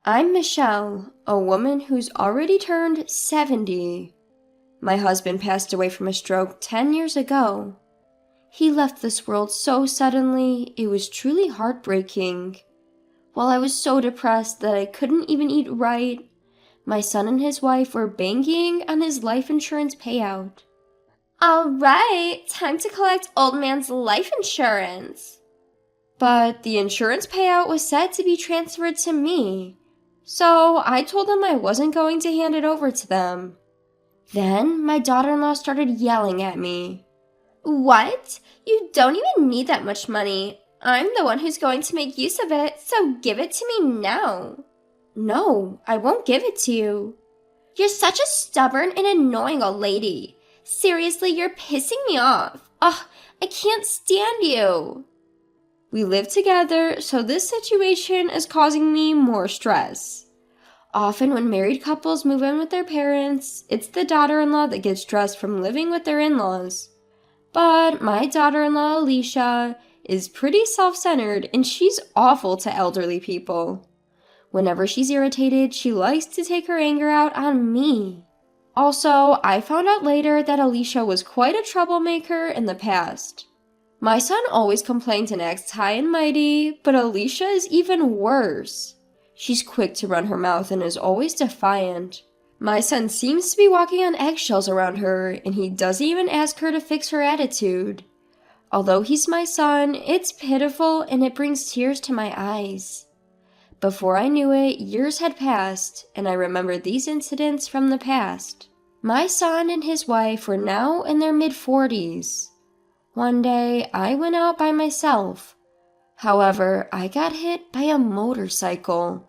I'm Michelle, a woman who's already turned 70. My husband passed away from a stroke 10 years ago. He left this world so suddenly, it was truly heartbreaking. While I was so depressed that I couldn't even eat right, my son and his wife were banking on his life insurance payout. All right, time to collect old man's life insurance. But the insurance payout was said to be transferred to me, so I told them I wasn't going to hand it over to them. Then my daughter-in-law started yelling at me. What? You don't even need that much money. I'm the one who's going to make use of it, so give it to me now. No, I won't give it to you. You're such a stubborn and annoying old lady. Seriously, you're pissing me off. Ugh, I can't stand you. We live together, so this situation is causing me more stress. Often when married couples move in with their parents, it's the daughter-in-law that gets stressed from living with their in-laws. But my daughter-in-law, Alicia, is pretty self-centered and she's awful to elderly people. Whenever she's irritated, she likes to take her anger out on me. Also, I found out later that Alicia was quite a troublemaker in the past. My son always complains and acts high and mighty, but Alicia is even worse. She's quick to run her mouth and is always defiant. My son seems to be walking on eggshells around her, and he doesn't even ask her to fix her attitude. Although he's my son, it's pitiful and it brings tears to my eyes. Before I knew it, years had passed, and I remembered these incidents from the past. My son and his wife were now in their mid-40s. One day, I went out by myself. However, I got hit by a motorcycle.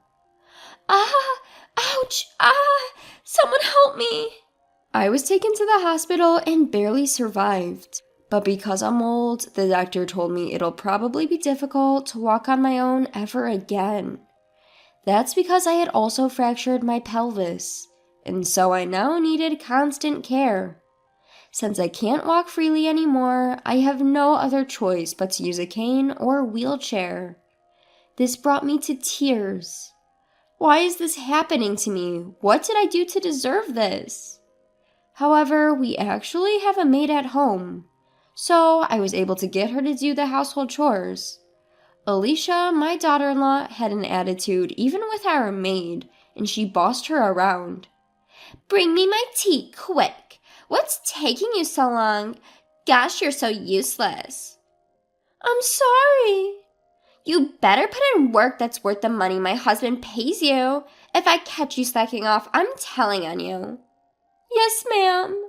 Ah! Ouch! Ah! Someone help me! I was taken to the hospital and barely survived. But because I'm old, the doctor told me it'll probably be difficult to walk on my own ever again. That's because I had also fractured my pelvis, and so I now needed constant care. Since I can't walk freely anymore, I have no other choice but to use a cane or wheelchair. This brought me to tears. Why is this happening to me? What did I do to deserve this? However, we actually have a maid at home, so I was able to get her to do the household chores. Alicia, my daughter-in-law, had an attitude even with our maid, and she bossed her around. Bring me my tea, quick! What's taking you so long? Gosh, you're so useless. I'm sorry. You better put in work that's worth the money my husband pays you. If I catch you slacking off, I'm telling on you. Yes, ma'am.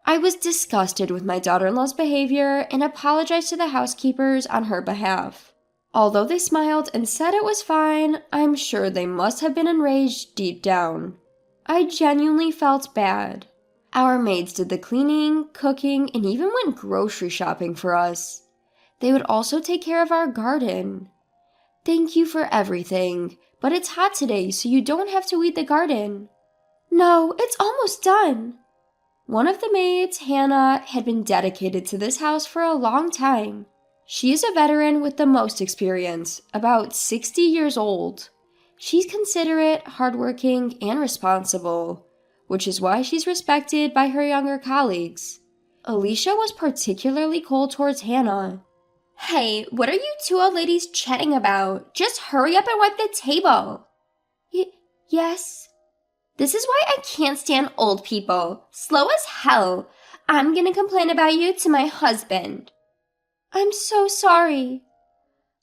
I was disgusted with my daughter-in-law's behavior and apologized to the housekeepers on her behalf. Although they smiled and said it was fine, I'm sure they must have been enraged deep down. I genuinely felt bad. Our maids did the cleaning, cooking, and even went grocery shopping for us. They would also take care of our garden. Thank you for everything, but it's hot today, so you don't have to weed the garden. No, it's almost done. One of the maids, Hannah, had been dedicated to this house for a long time. She is a veteran with the most experience, about 60 years old. She's considerate, hardworking, and responsible, which is why she's respected by her younger colleagues. Alicia was particularly cold towards Hannah. Hey, what are you two old ladies chatting about? Just hurry up and wipe the table. Yes? This is why I can't stand old people. Slow as hell. I'm gonna complain about you to my husband. I'm so sorry.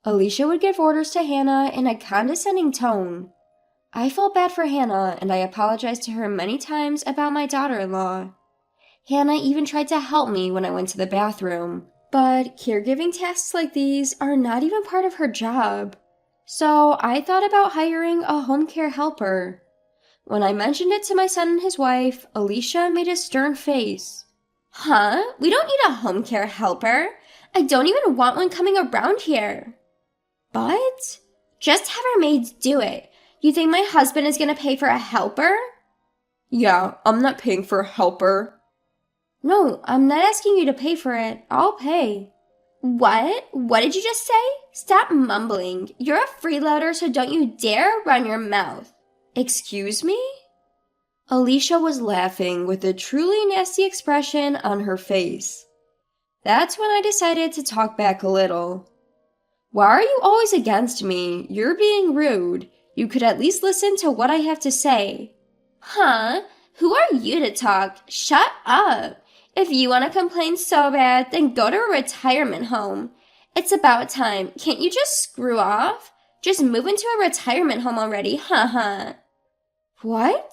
Alicia would give orders to Hannah in a condescending tone. I felt bad for Hannah, and I apologized to her many times about my daughter-in-law. Hannah even tried to help me when I went to the bathroom, but caregiving tasks like these are not even part of her job. So I thought about hiring a home care helper. When I mentioned it to my son and his wife, Alicia made a stern face. Huh? We don't need a home care helper. I don't even want one coming around here. But just have our maids do it. You think my husband is going to pay for a helper? Yeah, I'm not paying for a helper. No, I'm not asking you to pay for it. I'll pay. What? What did you just say? Stop mumbling. You're a freeloader, so don't you dare run your mouth. Excuse me? Alicia was laughing with a truly nasty expression on her face. That's when I decided to talk back a little. Why are you always against me? You're being rude. You could at least listen to what I have to say. Huh? Who are you to talk? Shut up. If you want to complain so bad, then go to a retirement home. It's about time. Can't you just screw off? Just move into a retirement home already, haha. What?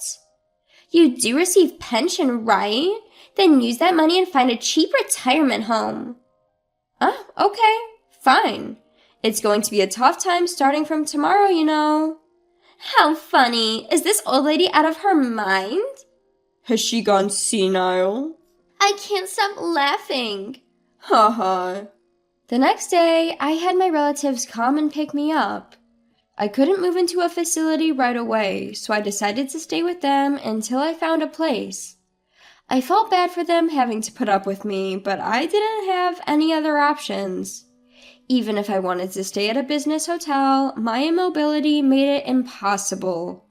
You do receive pension, right? Then use that money and find a cheap retirement home. Oh, okay, fine. It's going to be a tough time starting from tomorrow, you know. How funny. Is this old lady out of her mind? Has she gone senile? I can't stop laughing. Ha ha. The next day, I had my relatives come and pick me up. I couldn't move into a facility right away, so I decided to stay with them until I found a place. I felt bad for them having to put up with me, but I didn't have any other options. Even if I wanted to stay at a business hotel, my immobility made it impossible.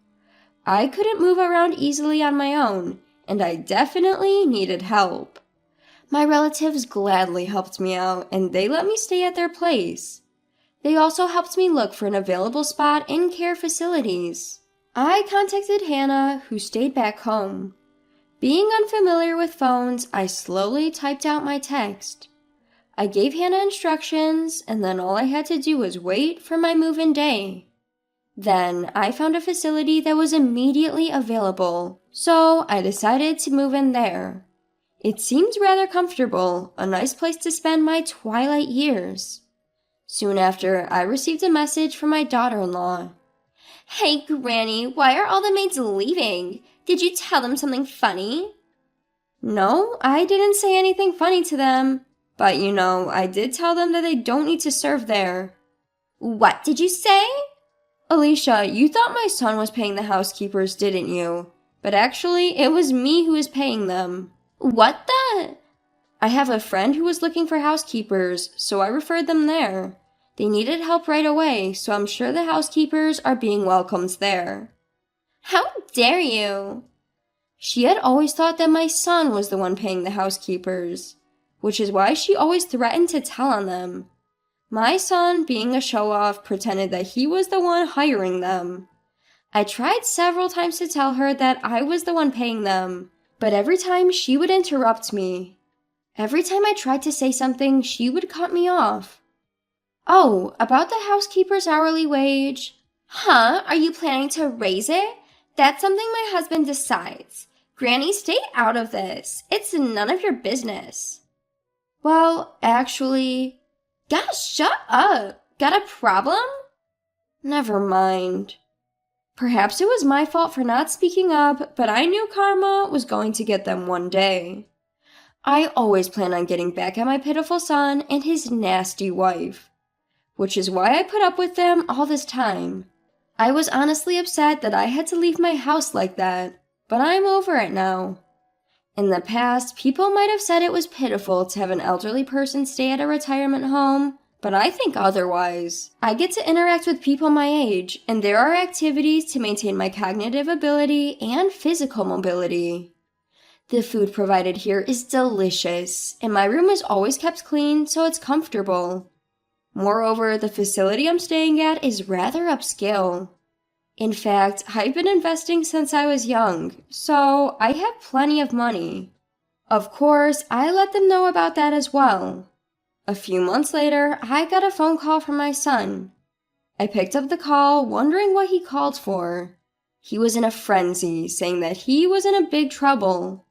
I couldn't move around easily on my own, and I definitely needed help. My relatives gladly helped me out, and they let me stay at their place. They also helped me look for an available spot in care facilities. I contacted Hannah, who stayed back home. Being unfamiliar with phones, I slowly typed out my text. I gave Hannah instructions, and then all I had to do was wait for my move-in day. Then I found a facility that was immediately available, so I decided to move in there. It seemed rather comfortable, a nice place to spend my twilight years. Soon after, I received a message from my daughter-in-law. Hey, Granny, why are all the maids leaving? Did you tell them something funny? No, I didn't say anything funny to them. But, I did tell them that they don't need to serve there. What did you say? Alicia, you thought my son was paying the housekeepers, didn't you? But actually, it was me who was paying them. What the? I have a friend who was looking for housekeepers, so I referred them there. They needed help right away, so I'm sure the housekeepers are being welcomed there. How dare you? She had always thought that my son was the one paying the housekeepers, which is why she always threatened to tell on them. My son, being a show-off, pretended that he was the one hiring them. I tried several times to tell her that I was the one paying them, but every time she would interrupt me. Every time I tried to say something, she would cut me off. Oh, about the housekeeper's hourly wage. Huh? Are you planning to raise it? That's something my husband decides. Granny, stay out of this. It's none of your business. Well, actually... Gosh, shut up. Got a problem? Never mind. Perhaps it was my fault for not speaking up, but I knew karma was going to get them one day. I always plan on getting back at my pitiful son and his nasty wife, which is why I put up with them all this time. I was honestly upset that I had to leave my house like that, but I'm over it now. In the past, people might have said it was pitiful to have an elderly person stay at a retirement home, but I think otherwise. I get to interact with people my age, and there are activities to maintain my cognitive ability and physical mobility. The food provided here is delicious, and my room is always kept clean so it's comfortable. Moreover, the facility I'm staying at is rather upscale. In fact, I've been investing since I was young, so I have plenty of money. Of course, I let them know about that as well. A few months later, I got a phone call from my son. I picked up the call, wondering what he called for. He was in a frenzy, saying that he was in a big trouble.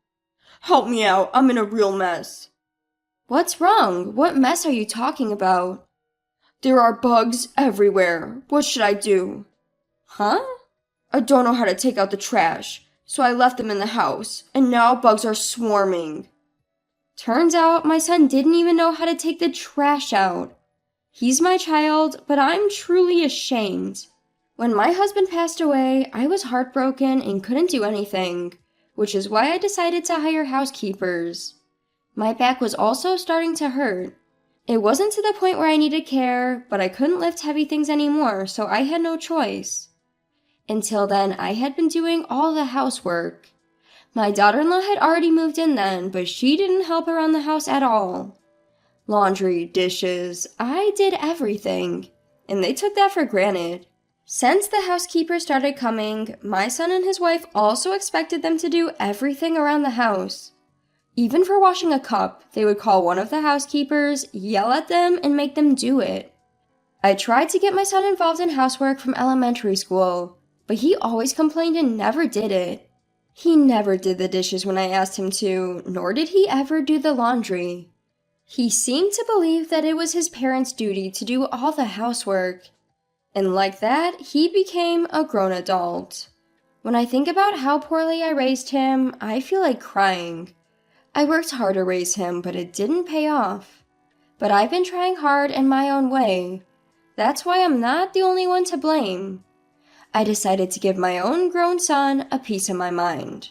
Help me out, I'm in a real mess. What's wrong? What mess are you talking about? There are bugs everywhere. What should I do? Huh? I don't know how to take out the trash, so I left them in the house, and now bugs are swarming. Turns out my son didn't even know how to take the trash out. He's my child, but I'm truly ashamed. When my husband passed away, I was heartbroken and couldn't do anything, which is why I decided to hire housekeepers. My back was also starting to hurt. It wasn't to the point where I needed care, but I couldn't lift heavy things anymore, so I had no choice. Until then, I had been doing all the housework. My daughter-in-law had already moved in then, but she didn't help around the house at all. Laundry, dishes, I did everything, and they took that for granted. Since the housekeeper started coming, my son and his wife also expected them to do everything around the house. Even for washing a cup, they would call one of the housekeepers, yell at them, and make them do it. I tried to get my son involved in housework from elementary school, but he always complained and never did it. He never did the dishes when I asked him to, nor did he ever do the laundry. He seemed to believe that it was his parents' duty to do all the housework. And like that, he became a grown adult. When I think about how poorly I raised him, I feel like crying. I worked hard to raise him, but it didn't pay off. But I've been trying hard in my own way. That's why I'm not the only one to blame. I decided to give my own grown son a piece of my mind.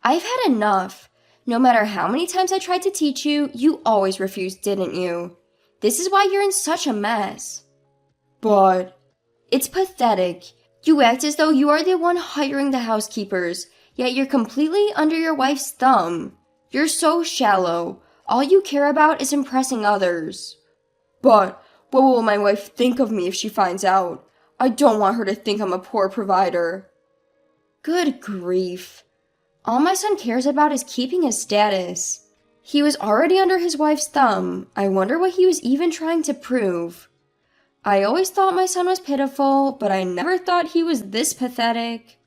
I've had enough. No matter how many times I tried to teach you, you always refused, didn't you? This is why you're in such a mess. But it's pathetic. You act as though you are the one hiring the housekeepers, yet you're completely under your wife's thumb. You're so shallow. All you care about is impressing others. But what will my wife think of me if she finds out? I don't want her to think I'm a poor provider. Good grief. All my son cares about is keeping his status. He was already under his wife's thumb. I wonder what he was even trying to prove. I always thought my son was pitiful, but I never thought he was this pathetic.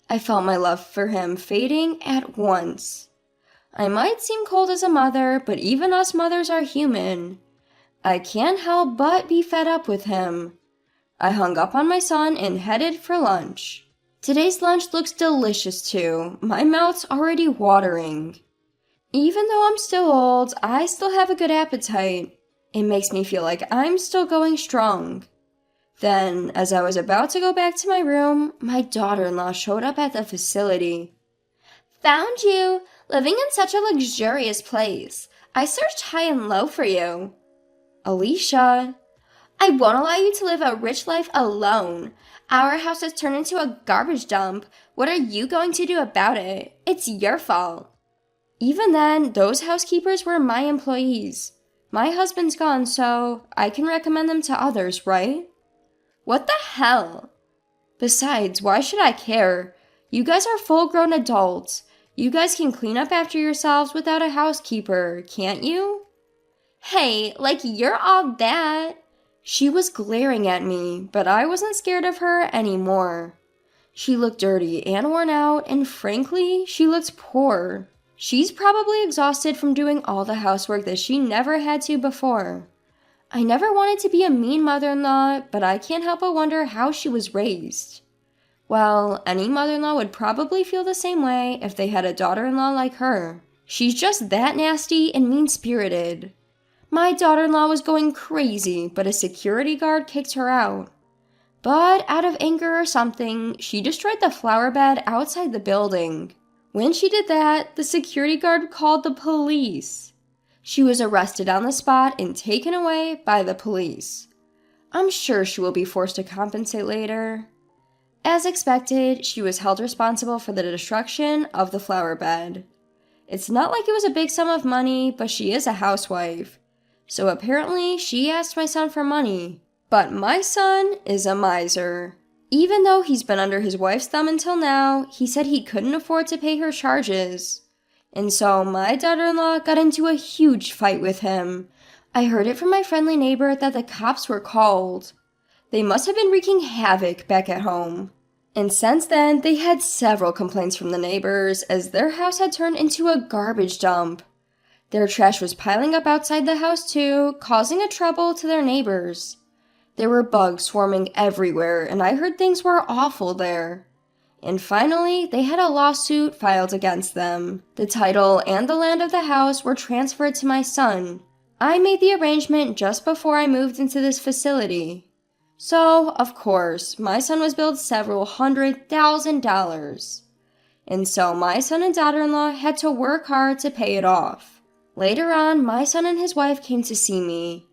I felt my love for him fading at once. I might seem cold as a mother, but even us mothers are human. I can't help but be fed up with him. I hung up on my son and headed for lunch. Today's lunch looks delicious too. My mouth's already watering. Even though I'm still old, I still have a good appetite. It makes me feel like I'm still going strong. Then, as I was about to go back to my room, my daughter-in-law showed up at the facility. Found you! Living in such a luxurious place. I searched high and low for you. Alicia, I won't allow you to live a rich life alone. Our house has turned into a garbage dump. What are you going to do about it? It's your fault. Even then, those housekeepers were my employees. My husband's gone, so I can recommend them to others, right? What the hell? Besides, why should I care? You guys are full-grown adults. You guys can clean up after yourselves without a housekeeper, can't you? Hey, like you're all that. She was glaring at me, but I wasn't scared of her anymore. She looked dirty and worn out, and frankly, she looked poor. She's probably exhausted from doing all the housework that she never had to before. I never wanted to be a mean mother-in-law, but I can't help but wonder how she was raised. Well, any mother-in-law would probably feel the same way if they had a daughter-in-law like her. She's just that nasty and mean-spirited. My daughter-in-law was going crazy, but a security guard kicked her out. But out of anger or something, she destroyed the flower bed outside the building. When she did that, the security guard called the police. She was arrested on the spot and taken away by the police. I'm sure she will be forced to compensate later. As expected, she was held responsible for the destruction of the flower bed. It's not like it was a big sum of money, but she is a housewife. So apparently, she asked my son for money. But my son is a miser. Even though he's been under his wife's thumb until now, he said he couldn't afford to pay her charges. And so my daughter-in-law got into a huge fight with him. I heard it from my friendly neighbor that the cops were called. They must have been wreaking havoc back at home. And since then, they had several complaints from the neighbors as their house had turned into a garbage dump. Their trash was piling up outside the house too, causing a trouble to their neighbors. There were bugs swarming everywhere, and I heard things were awful there. And finally, they had a lawsuit filed against them. The title and the land of the house were transferred to my son. I made the arrangement just before I moved into this facility. So, of course, my son was billed several $100,000. And so my son and daughter-in-law had to work hard to pay it off. Later on, my son and his wife came to see me.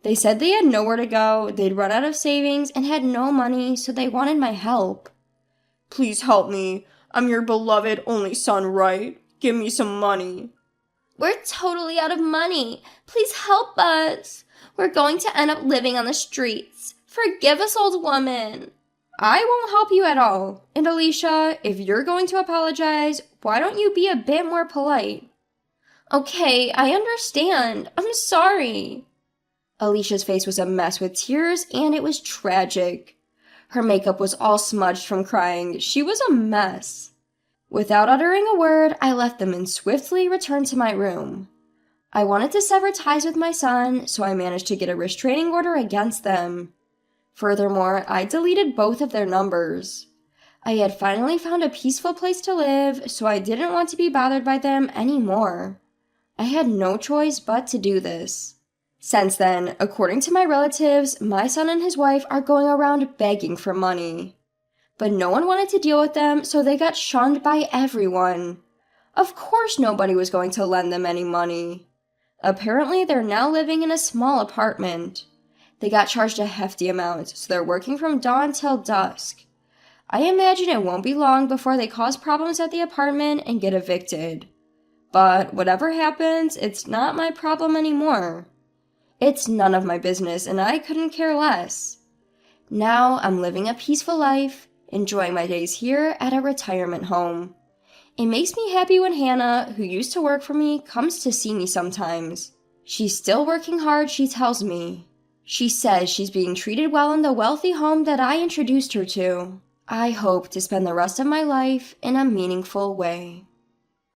They said they had nowhere to go, they'd run out of savings, and had no money, so they wanted my help. Please help me. I'm your beloved only son, right? Give me some money. We're totally out of money. Please help us. We're going to end up living on the streets. Forgive us, old woman. I won't help you at all. And Alicia, if you're going to apologize, why don't you be a bit more polite? Okay, I understand. I'm sorry. Alicia's face was a mess with tears, and it was tragic. Her makeup was all smudged from crying. She was a mess. Without uttering a word, I left them and swiftly returned to my room. I wanted to sever ties with my son, so I managed to get a restraining order against them. Furthermore, I deleted both of their numbers. I had finally found a peaceful place to live, so I didn't want to be bothered by them anymore. I had no choice but to do this. Since then, according to my relatives, my son and his wife are going around begging for money. But no one wanted to deal with them, so they got shunned by everyone. Of course nobody was going to lend them any money. Apparently, they're now living in a small apartment. They got charged a hefty amount, so they're working from dawn till dusk. I imagine it won't be long before they cause problems at the apartment and get evicted. But whatever happens, it's not my problem anymore. It's none of my business, and I couldn't care less. Now I'm living a peaceful life, enjoying my days here at a retirement home. It makes me happy when Hannah, who used to work for me, comes to see me sometimes. She's still working hard, she tells me. She says she's being treated well in the wealthy home that I introduced her to. I hope to spend the rest of my life in a meaningful way.